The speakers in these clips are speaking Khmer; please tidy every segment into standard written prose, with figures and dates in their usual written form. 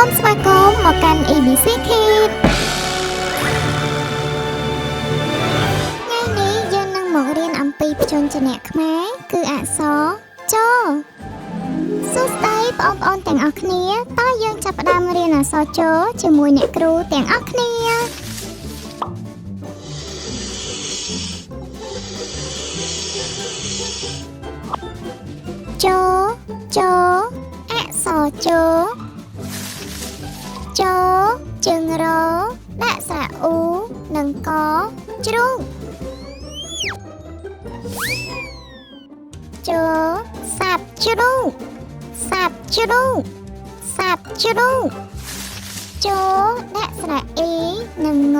សូមស្វាគមន៍មកកាន់ ABC Kids ថ្ងៃនេះយើងនឹងមករៀនអំពីព្យញ្ជនៈខ្មែរគឺអក្សរចសួស្តីបងប្អូនទាំងអស់គ្នាតើយើងចាប់ផ្ដើមរៀនអក្សរចជាមួយអ្នកគ្រូទាំងអស់គ្នាចអក្សរចជើងរដាក់ស្រៈអ៊ូនិងកជ្រូកសាប់ជ្រូកចដាក់ស្រៈអ៊ីនិងង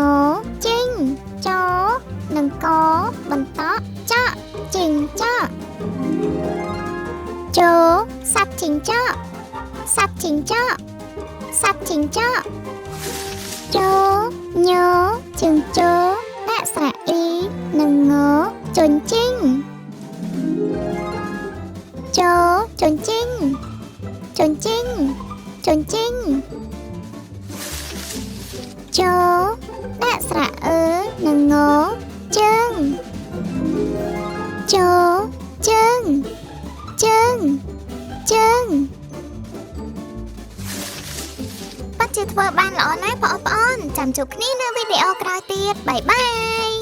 ចេញចនិងកបន្តចចេញចសាប់ចិញ្ចក់ចញជើងចដាក់ស្រៈអ៊ីនិងងជញ្ជីងចជញ្ជីងចដាក់ស្រៈអឺនិងងជើងជើងពិតជាធ្វើបានល្អណាស់បងប្អូនចាំជួបគ្នានៅវីដេអូក្រោយទៀតបាយបាយ